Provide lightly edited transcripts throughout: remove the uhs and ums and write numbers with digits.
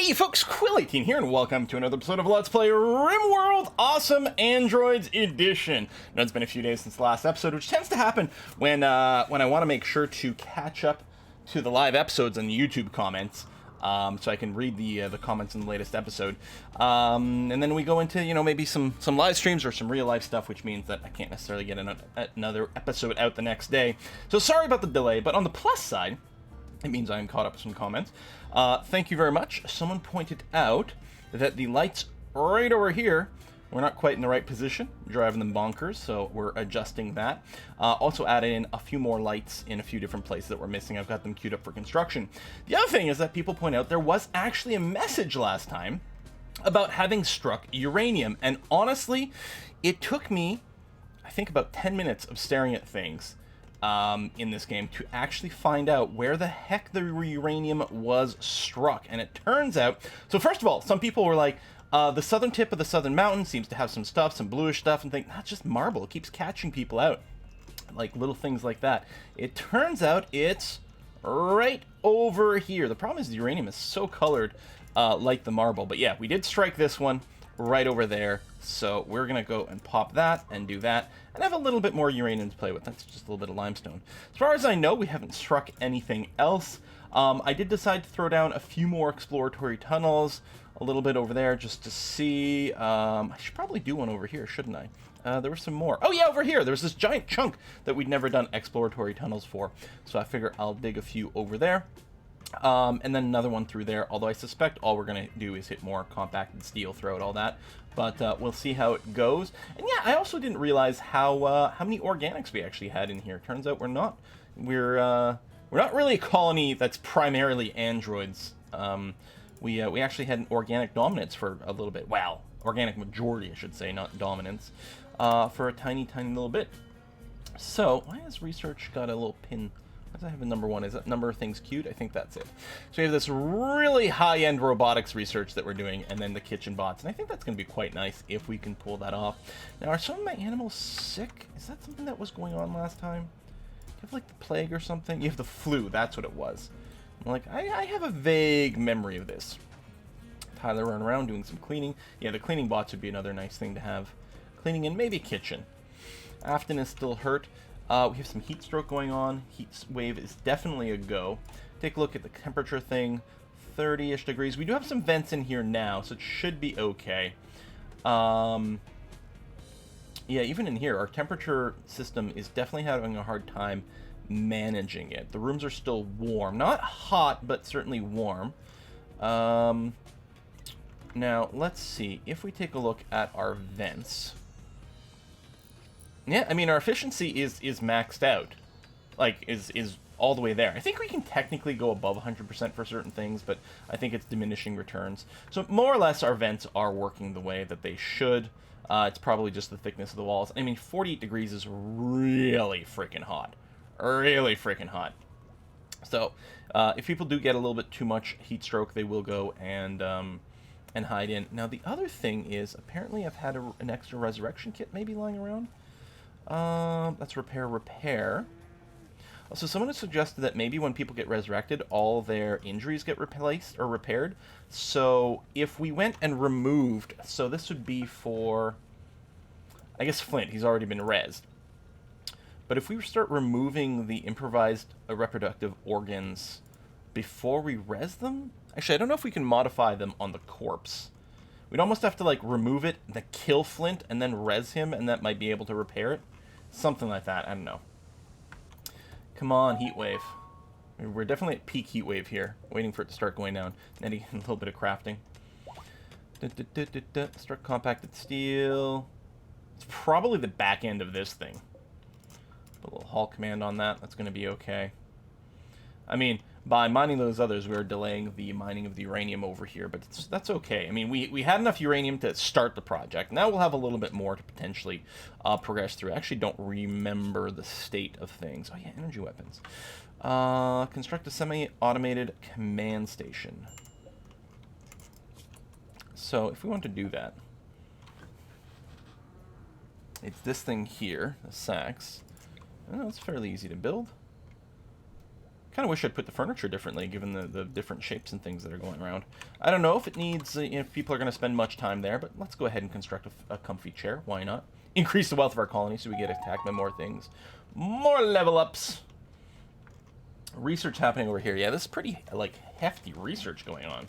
Hey folks, Quill18 here, and welcome to another episode of Let's Play RimWorld Awesome Androids Edition. Now, it's been a few days since the last episode, which tends to happen when I want to make sure to catch up to the live episodes and the YouTube comments, so I can read the comments in the latest episode. And then we go into, maybe some live streams or some real life stuff, which means that I can't necessarily get another episode out the next day. So sorry about the delay, but on the plus side, it means I am caught up with some comments. Thank you very much. Someone pointed out that the lights right over here were not quite in the right position, driving them bonkers, so we're adjusting that. Also added in a few more lights in a few different places that were missing. I've got them queued up for construction. The other thing is that people point out there was actually a message last time about having struck uranium, and honestly, it took me, I think, about 10 minutes of staring at things in this game to actually find out where the heck the uranium was struck. And it turns out, so first of all, some people were like, the southern tip of the southern mountain seems to have some stuff, some bluish stuff, and think, that's just marble, it keeps catching people out, like little things like that. It turns out it's right over here. The problem is the uranium is so colored like the marble, but yeah, we did strike this one right over there, so we're gonna go and pop that and do that and have a little bit more uranium to play with. That's just a little bit of limestone. As far as I know, we haven't struck anything else. I did decide to throw down a few more exploratory tunnels a little bit over there just to see. I should probably do one over here, shouldn't I? There were some more. Oh yeah, over here there was this giant chunk that we'd never done exploratory tunnels for, so I figure I'll dig a few over there. And then another one through there, although I suspect all we're going to do is hit more compacted steel throughout all that. But we'll see how it goes. And yeah, I also didn't realize how many organics we actually had in here. Turns out we're not really a colony that's primarily androids. We actually had an organic dominance for a little bit. Well, organic majority, I should say, not dominance, for a tiny little bit. So why has research got a little pin? Why does I have a number 1? Is that number of things queued? I think that's it. So we have this really high-end robotics research that we're doing, and then the kitchen bots. And I think that's going to be quite nice if we can pull that off. Now, are some of my animals sick? Is that something that was going on last time? Do you have, like, the plague or something? You have the flu. That's what it was. I'm like, I have a vague memory of this. Tyler running around doing some cleaning. Yeah, the cleaning bots would be another nice thing to have. Cleaning and maybe kitchen. Afton is still hurt. We have some heat stroke going on. Heat wave is definitely a go. Take a look at the temperature thing. 30-ish degrees. We do have some vents in here now, so it should be okay. Yeah, even in here, our temperature system is definitely having a hard time managing it. The rooms are still warm. Not hot, but certainly warm. Now, let's see. If we take a look at our vents... Yeah, I mean, our efficiency is maxed out. Like, is all the way there. I think we can technically go above 100% for certain things, but I think it's diminishing returns. So, more or less, our vents are working the way that they should. It's probably just the thickness of the walls. I mean, 48 degrees is really freaking hot. Really freaking hot. So, if people do get a little bit too much heat stroke, they will go and hide in. Now, the other thing is, apparently I've had an extra resurrection kit maybe lying around. That's repair. Also, someone has suggested that maybe when people get resurrected, all their injuries get replaced or repaired. So if we went and removed, so this would be for, I guess, Flint. He's already been rezzed. But if we start removing the improvised reproductive organs before we res them, actually, I don't know if we can modify them on the corpse. We'd almost have to, like, remove it, then kill Flint, and then res him, and that might be able to repair it. Something like that. I don't know. Come on, heat wave. We're definitely at peak heat wave here. Waiting for it to start going down. Netty, a little bit of crafting. Start compacted steel. It's probably the back end of this thing. Put a little haul command on that. That's going to be okay. I mean, by mining those others, we were delaying the mining of the uranium over here, but that's okay. I mean, we had enough uranium to start the project. Now we'll have a little bit more to potentially progress through. I actually don't remember the state of things. Oh yeah, energy weapons. Construct a semi-automated command station. So if we want to do that, it's this thing here, the sacks. Oh, it's fairly easy to build. Kind of wish I'd put the furniture differently, given the different shapes and things that are going around. I don't know if it needs, if people are going to spend much time there, but let's go ahead and construct a comfy chair. Why not? Increase the wealth of our colony so we get attacked by more things. More level ups. Research happening over here. Yeah, this is pretty, like, hefty research going on.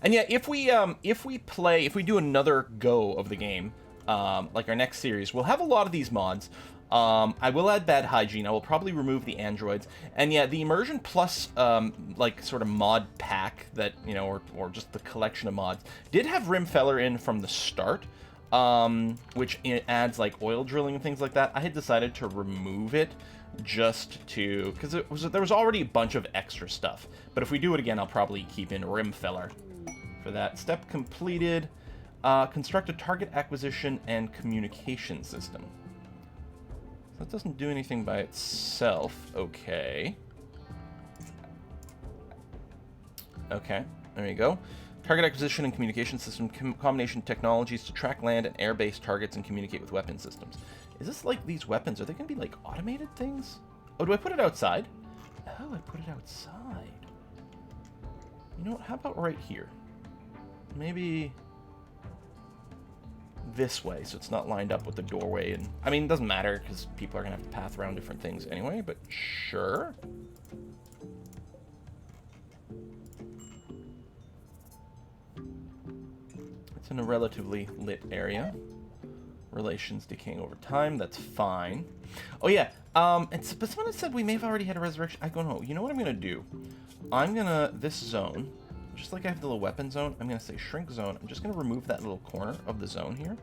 And yeah, if we do another go of the game, like our next series, we'll have a lot of these mods. I will add bad hygiene. I will probably remove the androids. And yeah, the immersion plus, like, sort of mod pack that, you know, or just the collection of mods, did have Rimfeller in from the start, which adds, like, oil drilling and things like that. I had decided to remove it just to, because there was already a bunch of extra stuff. But if we do it again, I'll probably keep in Rimfeller for that. Step completed. Construct a target acquisition and communication system. That doesn't do anything by itself. Okay. Okay, there you go. Target acquisition and communication system combination technologies to track land and air-based targets and communicate with weapon systems. Is this like these weapons? Are they going to be like automated things? Oh, do I put it outside? Oh, I put it outside. You know what? How about right here? Maybe this way, so it's not lined up with the doorway. And I mean, it doesn't matter because people are gonna have to path around different things anyway, but sure. It's in a relatively lit area. Relations decaying over time, that's fine. Oh yeah, but someone had said we may have already had a resurrection. I don't know. You know what I'm gonna do? I'm gonna, this zone, just like I have the little weapon zone, I'm going to say shrink zone. I'm just going to remove that little corner of the zone here.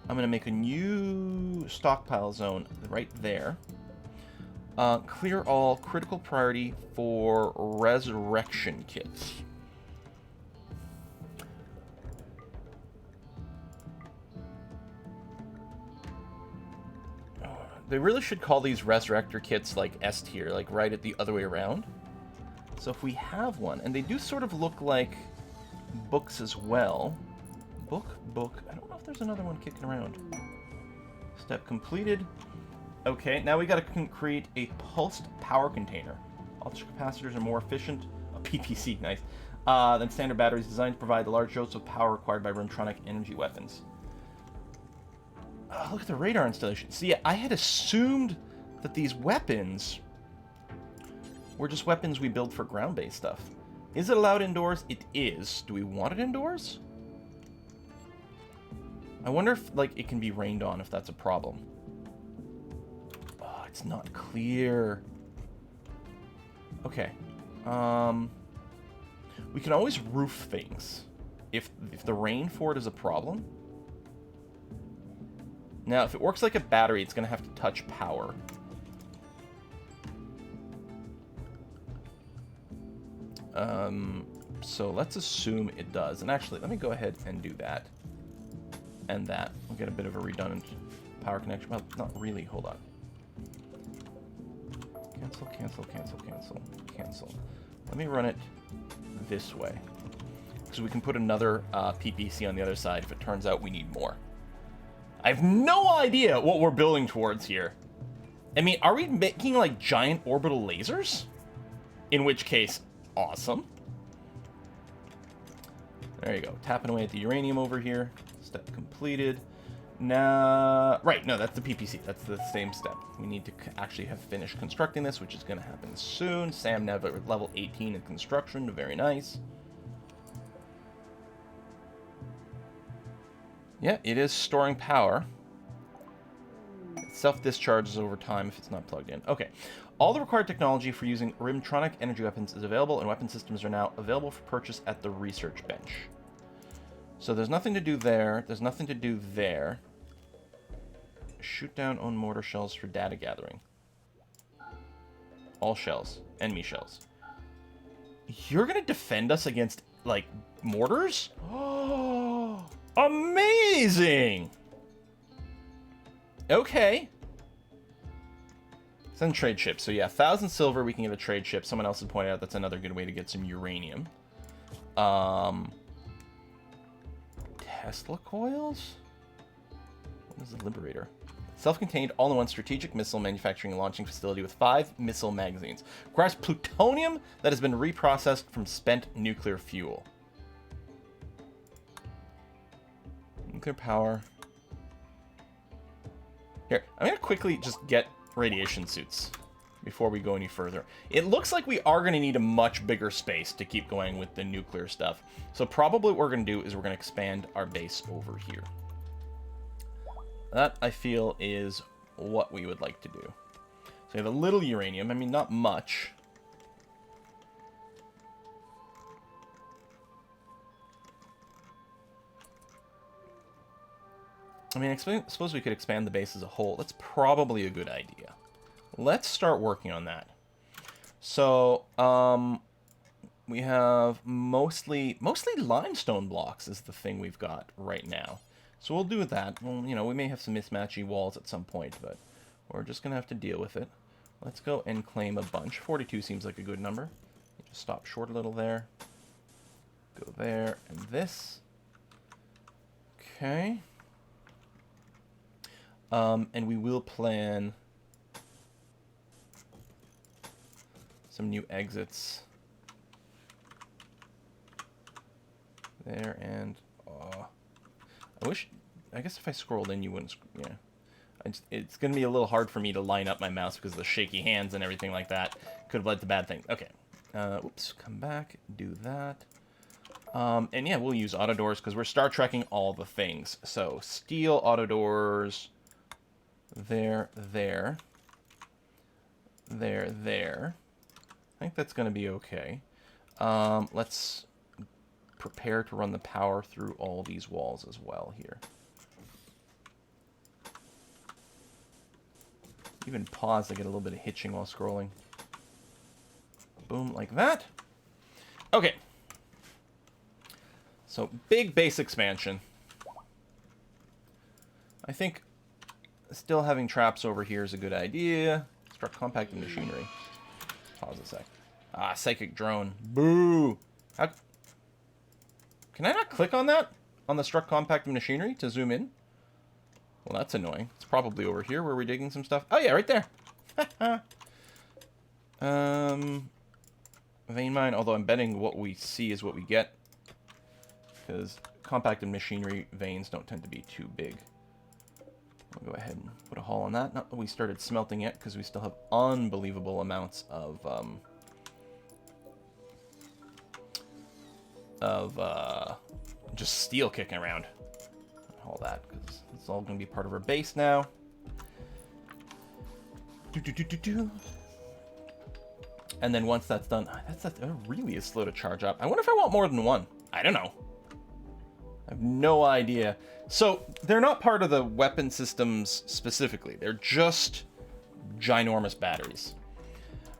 I'm going to make a new stockpile zone right there. Clear all critical priority for resurrection kits. They really should call these resurrector kits like S tier, like right at the other way around. So if we have one, and they do sort of look like books as well. Book. I don't know if there's another one kicking around. Step completed. Okay, now we gotta create a pulsed power container. Ultra capacitors are more efficient. A PPC, nice. Than standard batteries designed to provide the large dose of power required by Rimtronic energy weapons. Look at the radar installation. See, I had assumed that these weapons were just weapons we build for ground-based stuff. Is it allowed indoors? It is. Do we want it indoors? I wonder if, like, it can be rained on, if that's a problem. Oh, it's not clear. Okay. We can always roof things if the rain for it is a problem. Now, if it works like a battery, it's going to have to touch power. So let's assume it does. And actually, let me go ahead and do that. And that. We'll get a bit of a redundant power connection. Well, not really. Hold on. Cancel. Let me run it this way. Because we can put another PPC on the other side if it turns out we need more. I have no idea what we're building towards here. I mean, are we making, like, giant orbital lasers? In which case, awesome. There you go. Tapping away at the uranium over here. Step completed. Now, right, no, that's the PPC. That's the same step. We need to actually have finished constructing this, which is going to happen soon. Sam Nev at level 18 in construction. Very nice. Yeah, it is storing power. Self-discharges over time if it's not plugged in. Okay. All the required technology for using Rimtronic energy weapons is available, and weapon systems are now available for purchase at the research bench. So there's nothing to do there. There's nothing to do there. Shoot down own mortar shells for data gathering. All shells. Enemy shells. You're going to defend us against, like, mortars? Oh, amazing! Okay. Send trade ship. So yeah, 1,000 silver, we can get a trade ship. Someone else had pointed out that's another good way to get some uranium. Tesla coils? What is the Liberator? Self-contained, all-in-one strategic missile manufacturing and launching facility with 5 missile magazines. Requires plutonium that has been reprocessed from spent nuclear fuel. Nuclear power. Here, I'm going to quickly just get radiation suits before we go any further. It looks like we are going to need a much bigger space to keep going with the nuclear stuff. So probably what we're going to do is we're going to expand our base over here. That, I feel, is what we would like to do. So we have a little uranium. I mean, not much. I mean, I suppose we could expand the base as a whole. That's probably a good idea. Let's start working on that. So, we have mostly limestone blocks is the thing we've got right now. So we'll do that. Well, you know, we may have some mismatchy walls at some point, but we're just going to have to deal with it. Let's go and claim a bunch. 42 seems like a good number. Just stop short a little there. Go there and this. Okay. And we will plan some new exits there, and I guess if I scrolled in you wouldn't, yeah. It's going to be a little hard for me to line up my mouse because of the shaky hands and everything like that. Could have led to bad things. Okay. Oops, come back, do that. And yeah, we'll use auto doors because we're Star Trekking all the things. So steel auto doors, there. I think that's going to be okay. Let's prepare to run the power through all these walls as well here. Even pause to get a little bit of hitching while scrolling. Boom, like that. Okay. So, big base expansion. I think still having traps over here is a good idea. Start compacting machinery. Pause a sec. Ah, psychic drone. Boo! How... Can I not click on that? On the struck compacting machinery to zoom in? Well, that's annoying. It's probably over here where we're digging some stuff. Oh, yeah, right there. Vein mine, although I'm betting what we see is what we get. Because compacted machinery veins don't tend to be too big. We'll go ahead and put a hole on that. Not that we started smelting yet, because we still have unbelievable amounts of just steel kicking around. All that, because it's all going to be part of our base now. And then once that's done, that really is slow to charge up. I wonder if I want more than one. I don't know. I have no idea. So they're not part of the weapon systems specifically. They're just ginormous batteries.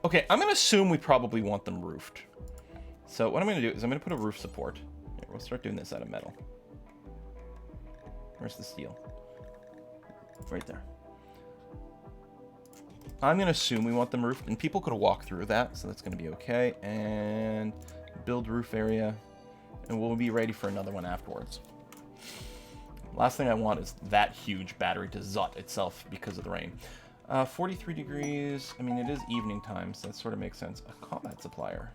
Okay, I'm going to assume we probably want them roofed. So what I'm going to do is I'm going to put a roof support. Here, we'll start doing this out of metal. Where's the steel? Right there. I'm going to assume we want them roofed, and people could walk through that, so that's going to be okay. And build roof area, and we'll be ready for another one afterwards. Last thing I want is that huge battery to zut itself because of the rain. 43 degrees. I mean, it is evening time, so that sort of makes sense. A combat supplier.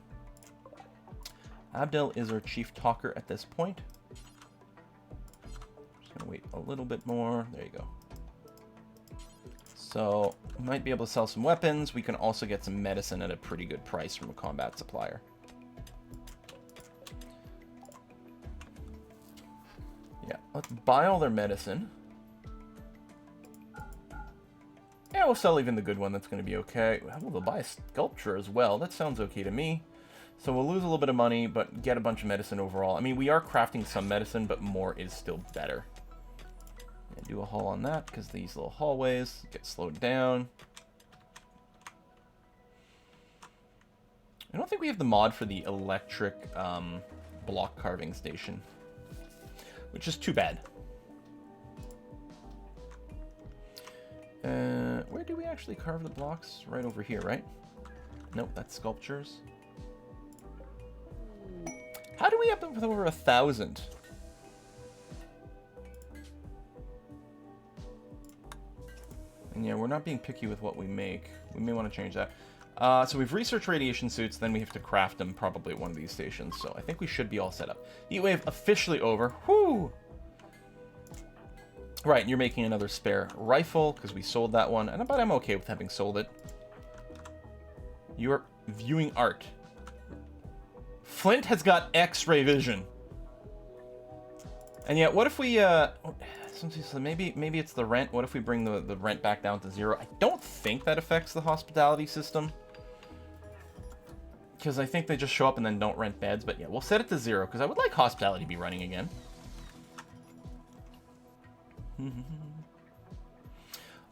Abdel is our chief talker at this point. Just gonna wait a little bit more. There you go. So, we might be able to sell some weapons. We can also get some medicine at a pretty good price from a combat supplier. Yeah, let's buy all their medicine. Yeah, we'll sell even the good one. That's going to be okay. We'll buy a sculpture as well. That sounds okay to me. So we'll lose a little bit of money, but get a bunch of medicine overall. I mean, we are crafting some medicine, but more is still better. Yeah, do a haul on that, because these little hallways get slowed down. I don't think we have the mod for the electric block carving station, which is too bad. Where do we actually carve the blocks? Right over here, right? Nope, that's sculptures. How do we end up with over 1,000? And yeah, we're not being picky with what we make. We may want to change that. So we've researched radiation suits, then we have to craft them probably at one of these stations. So I think we should be all set up. Heat wave officially over. Whoo! Right, and you're making another spare rifle, because we sold that one. But I'm okay with having sold it. You're viewing art. Flint has got X-ray vision. And yet, what if we, maybe it's the rent. What if we bring the rent back down to 0? I don't think that affects the hospitality system. Because I think they just show up and then don't rent beds. But yeah, we'll set it to 0, because I would like hospitality to be running again.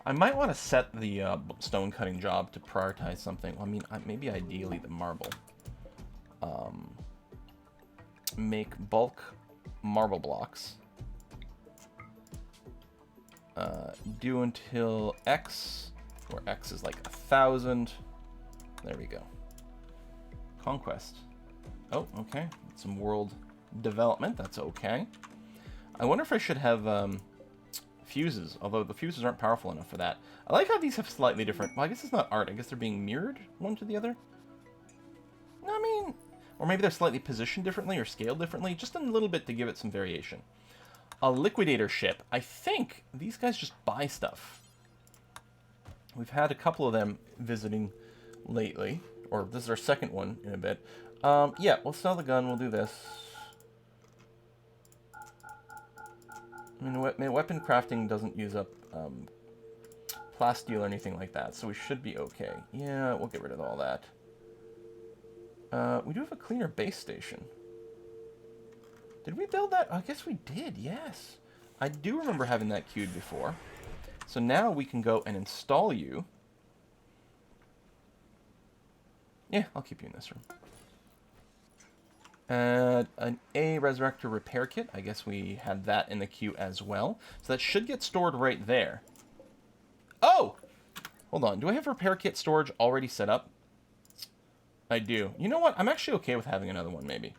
I might want to set the stone cutting job to prioritize something. Well, I mean, maybe ideally the marble. Make bulk marble blocks. Do until X, where X is like 1,000. There we go. Conquest. Oh, okay. Some world development. That's okay. I wonder if I should have fuses, although the fuses aren't powerful enough for that. I like how these have slightly different... Well, I guess it's not art. I guess they're being mirrored one to the other. I mean... Or maybe they're slightly positioned differently or scaled differently. Just a little bit to give it some variation. A liquidator ship. I think these guys just buy stuff. We've had a couple of them visiting lately. Or this is our second one in a bit. Yeah, we'll sell the gun. We'll do this. I mean, weapon crafting doesn't use up plasteel or anything like that, so we should be okay. Yeah, we'll get rid of all that. We do have a cleaner base station. Did we build that? I guess we did, yes. I do remember having that queued before. So now we can go and install you. Yeah, I'll keep you in this room. An A Resurrector repair kit. I guess we had that in the queue as well. So that should get stored right there. Oh! Hold on. Do I have repair kit storage already set up? I do. You know what? I'm actually okay with having another one, maybe.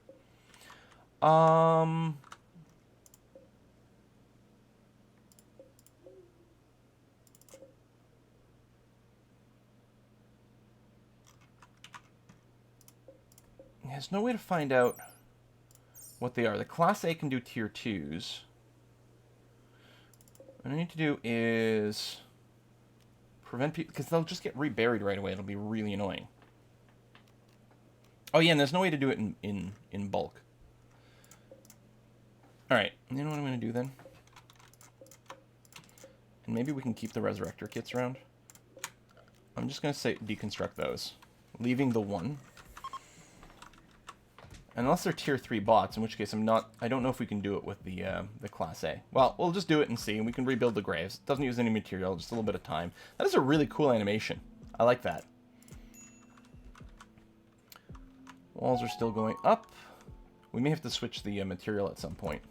There's no way to find out what they are. The Class A can do Tier 2s. What I need to do is prevent people, because they'll just get reburied right away. It'll be really annoying. Oh yeah, and there's no way to do it in bulk. Alright, you know what I'm going to do then? And maybe we can keep the Resurrector kits around. I'm just going to say deconstruct those. Leaving the one. Unless they're tier 3 bots, in which case I don't know if we can do it with the Class A. Well, we'll just do it and see, and we can rebuild the graves. It doesn't use any material, just a little bit of time. That is a really cool animation. I like that. Walls are still going up. We may have to switch the material at some point.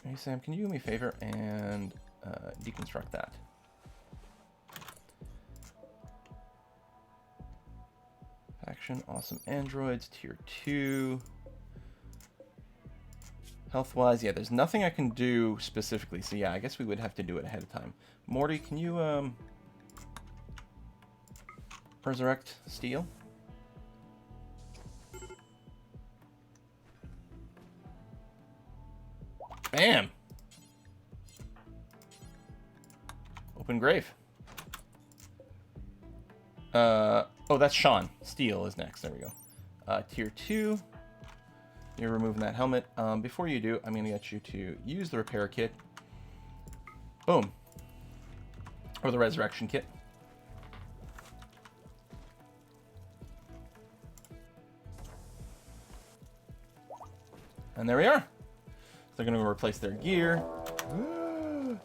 Hey Sam, can you do me a favor and deconstruct that? Faction, awesome androids, tier 2. Health-wise, yeah, there's nothing I can do specifically, so yeah, I guess we would have to do it ahead of time. Morty, can you, resurrect steel? Bam! Open grave. Oh, that's Sean. Steel is next. There we go. Tier 2. You're removing that helmet. Before you do, I'm going to get you to use the repair kit. Boom. Or the resurrection kit. And there we are. They're going to replace their gear.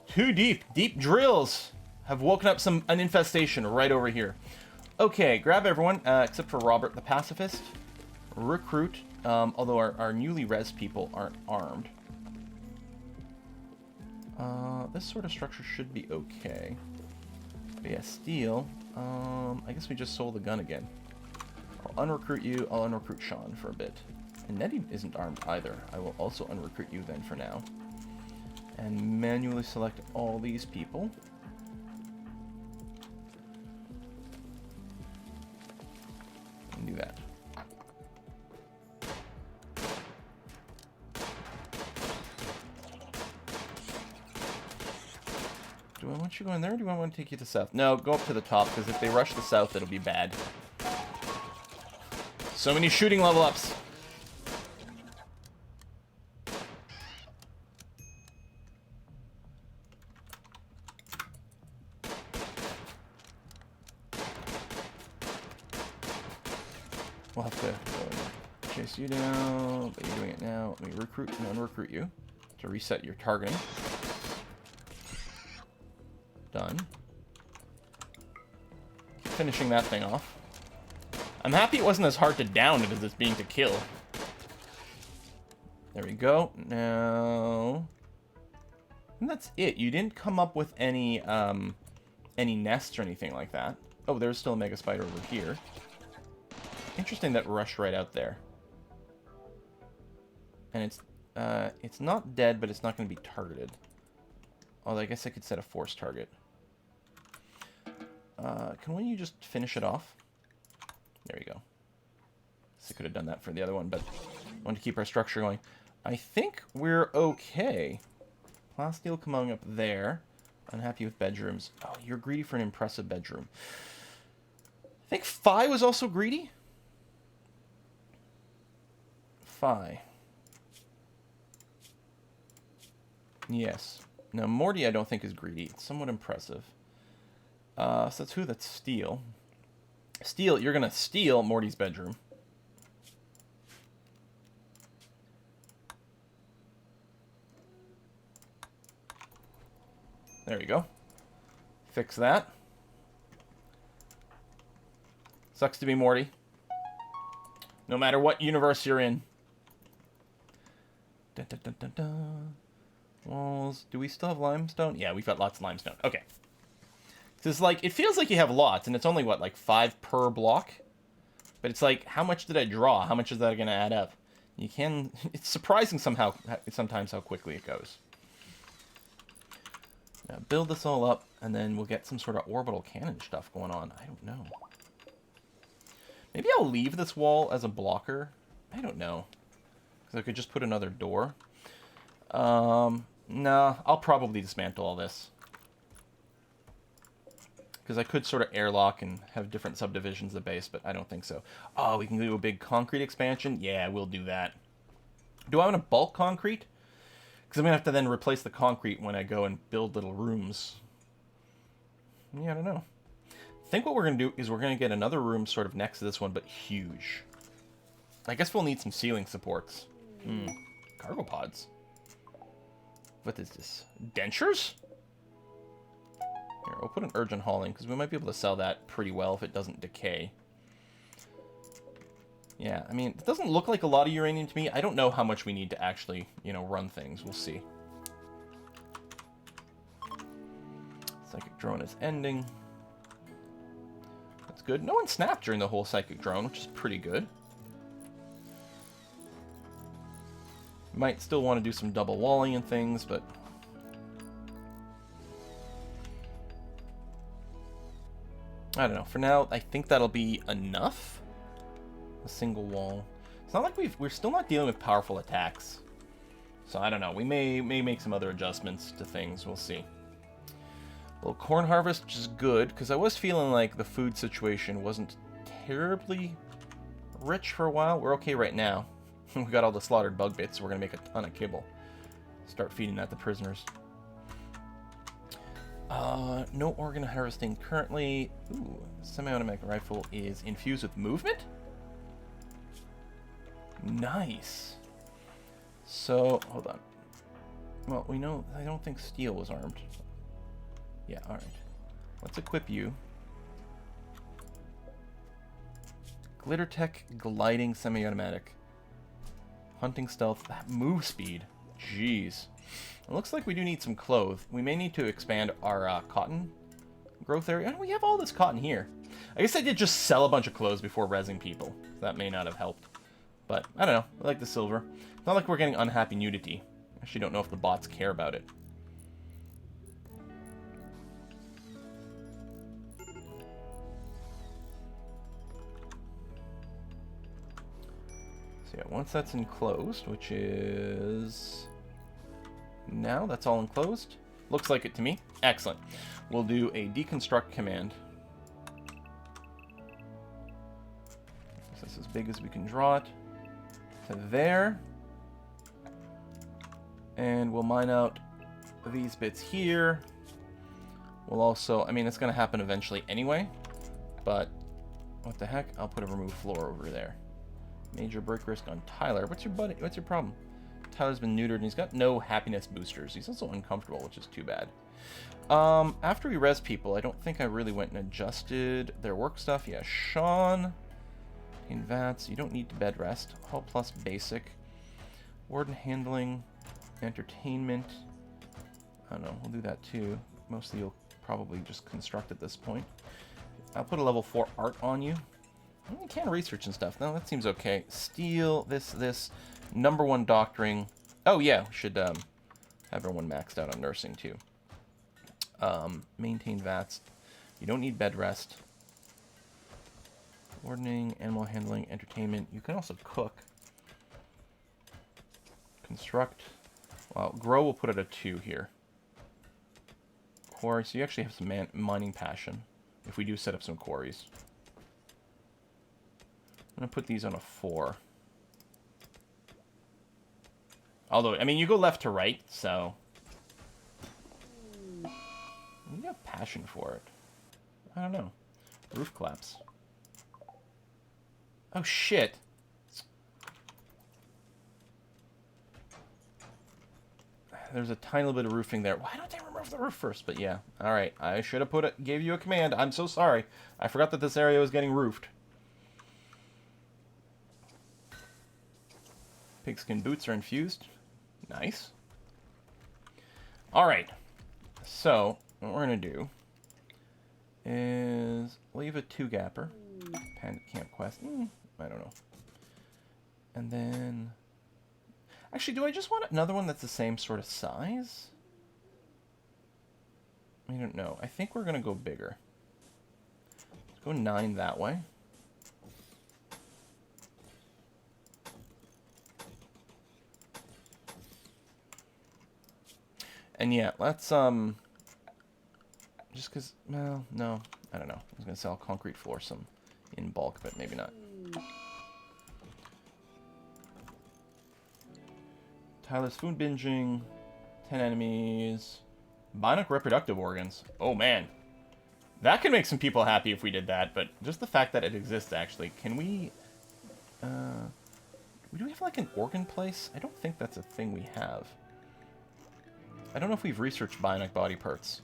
Too deep. Deep drills have woken up an infestation right over here. Okay, grab everyone, except for Robert the Pacifist. Recruit, although our newly res people aren't armed. This sort of structure should be okay. But yeah, steel. I guess we just sold the gun again. I'll unrecruit you. I'll unrecruit Sean for a bit. And Nettie isn't armed either. I will also unrecruit you then for now. And manually select all these people. And do that. Do I want you going there, or do I want to take you to the south? No, go up to the top, because if they rush the south, it'll be bad. So many shooting level ups. We'll have to chase you down, but you're doing it now. Let me recruit and unrecruit you to reset your targeting. Done. Finishing that thing off. I'm happy it wasn't as hard to down it as it's being to kill. There we go. Now, and that's it. You didn't come up with any nests or anything like that. Oh, there's still a mega spider over here. Interesting that rushed right out there. And it's not dead, but it's not going to be targeted. Although I guess I could set a force target. Can one of you just finish it off? There we go. So I could have done that for the other one, but I want to keep our structure going. I think we're okay. Plasteel coming up there. Unhappy with bedrooms. Oh, you're greedy for an impressive bedroom. I think Phi was also greedy. Phi. Yes. Now, Morty I don't think is greedy. It's somewhat impressive. So that's who? That's Steel. Steel, you're going to steal Morty's bedroom. There you go. Fix that. Sucks to be Morty. No matter what universe you're in. Dun, dun, dun, dun, dun. Walls. Do we still have limestone? Yeah, we've got lots of limestone. Okay. Because, like, it feels like you have lots, and it's only, what, like 5 per block? But it's like, how much did I draw? How much is that going to add up? You can... It's surprising sometimes how quickly it goes. Now, build this all up, and then we'll get some sort of orbital cannon stuff going on. I don't know. Maybe I'll leave this wall as a blocker. I don't know. Because I could just put another door. Nah, I'll probably dismantle all this. Because I could sort of airlock and have different subdivisions of base, but I don't think so. Oh, we can do a big concrete expansion? Yeah, we'll do that. Do I want to bulk concrete? Because I'm going to have to then replace the concrete when I go and build little rooms. Yeah, I don't know. I think what we're going to do is we're going to get another room sort of next to this one, but huge. I guess we'll need some ceiling supports. Cargo pods. What is this? Dentures? Here, we'll put an urgent hauling, because we might be able to sell that pretty well if it doesn't decay. Yeah, I mean, it doesn't look like a lot of uranium to me. I don't know how much we need to actually, you know, run things. We'll see. Psychic drone is ending. That's good. No one snapped during the whole psychic drone, which is pretty good. Might still want to do some double walling and things, but... I don't know. For now, I think that'll be enough. A single wall. It's not like we're still not dealing with powerful attacks. So I don't know. We may make some other adjustments to things. We'll see. A little corn harvest, which is good, because I was feeling like the food situation wasn't terribly rich for a while. We're okay right now. We got all the slaughtered bug bits, so we're going to make a ton of kibble. Start feeding that to prisoners. No organ harvesting currently. Ooh, semi-automatic rifle is infused with movement? Nice. So, hold on. Well, we know, I don't think Steel was armed. Yeah, alright. Let's equip you. Glitter Tech Gliding Semi-Automatic. Hunting Stealth. That move speed. Jeez. It looks like we do need some clothes. We may need to expand our cotton growth area. And we have all this cotton here. I guess I did just sell a bunch of clothes before rezzing people. That may not have helped. But, I don't know. I like the silver. It's not like we're getting unhappy nudity. I actually don't know if the bots care about it. So yeah, once that's enclosed, which is now, that's all enclosed. Looks like it to me. Excellent. We'll do a deconstruct command. So this is as big as we can draw it to there. And we'll mine out these bits here. We'll also, I mean, it's going to happen eventually anyway, but what the heck? I'll put a remove floor over there. Major break risk on Tyler. What's your problem? Tyler's been neutered and he's got no happiness boosters. He's also uncomfortable, which is too bad. After we res people, I don't think I really went and adjusted their work stuff. Yeah, Sean in VATS, you don't need to bed rest. Hull plus basic. Warden handling, entertainment. I don't know, we'll do that too. Mostly you'll probably just construct at this point. I'll put a level 4 art on you. You can research and stuff. No, that seems okay. Steel, this. Number 1 doctoring. Oh yeah, we should have everyone maxed out on nursing too. Maintain VATS. You don't need bed rest. Wardening, animal handling, entertainment. You can also cook. Construct. Well, grow we'll put it at 2 here. Quarry, so you actually have some mining passion if we do set up some quarries. I'm going to put these on a 4. Although, I mean, you go left to right, so you have passion for it. I don't know. Roof collapse. Oh, shit. There's a tiny little bit of roofing there. Why don't they remove the roof first? But yeah, all right. I should have gave you a command. I'm so sorry. I forgot that this area was getting roofed. Pigskin boots are infused. Nice. All right. So what we're gonna do is leave a 2-gapper. Panda Camp Quest. I don't know. And then, actually, do I just want another one that's the same sort of size? I don't know. I think we're gonna go bigger. Let's go 9 that way. And yeah, let's, just because, well, no, I don't know. I was going to sell concrete floor some in bulk, but maybe not. Tyler's food binging, 10 enemies, bionic reproductive organs. Oh, man. That could make some people happy if we did that, but just the fact that it exists, actually. Can we, do we have, like, an organ place? I don't think that's a thing we have. I don't know if we've researched bionic body parts.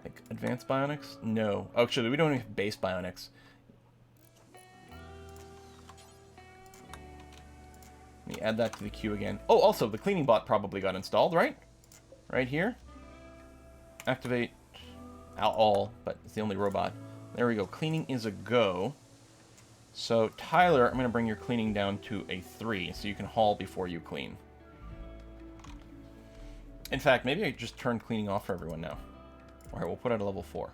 Like, advanced bionics? No. Oh, actually, we don't even have base bionics. Let me add that to the queue again. Oh, also, the cleaning bot probably got installed, right? Right here. Activate all, but it's the only robot. There we go. Cleaning is a go. So, Tyler, I'm going to bring your cleaning down to a 3, so you can haul before you clean. In fact, maybe I just turn cleaning off for everyone now. Alright, we'll put it at a level 4.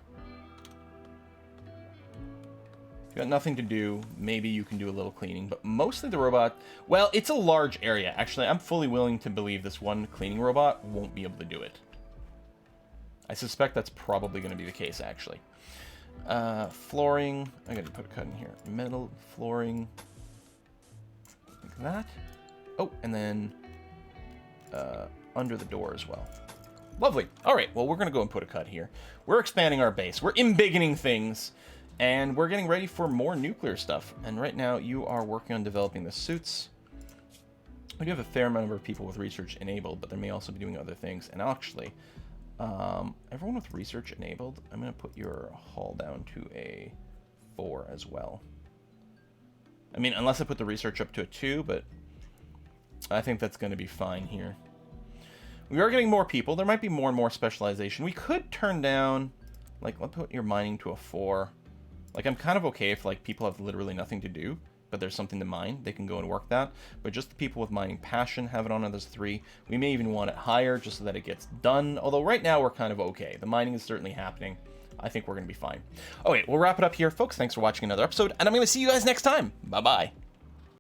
If you got nothing to do, maybe you can do a little cleaning, but mostly the robot... Well, it's a large area. Actually, I'm fully willing to believe this one cleaning robot won't be able to do it. I suspect that's probably going to be the case, actually. Flooring. I gotta put a cut in here. Metal flooring. Like that. Oh, and then under the door as well. Lovely. All right, well, we're gonna go and put a cut here. We're expanding our base. We're embiggening things, and we're getting ready for more nuclear stuff. And right now, you are working on developing the suits. We do have a fair number of people with research enabled, but they may also be doing other things. And actually, everyone with research enabled, I'm going to put your haul down to a 4 as well. I mean, unless I put the research up to a 2, but I think that's going to be fine here. We are getting more people. There might be more and more specialization. We could turn down, like, let's put your mining to a 4. Like, I'm kind of okay if, like, people have literally nothing to do, but there's something to mine. They can go and work that. But just the people with mining passion have it on as 3. We may even want it higher just so that it gets done. Although right now we're kind of okay. The mining is certainly happening. I think we're going to be fine. Okay, we'll wrap it up here, folks. Thanks for watching another episode, and I'm going to see you guys next time. Bye-bye.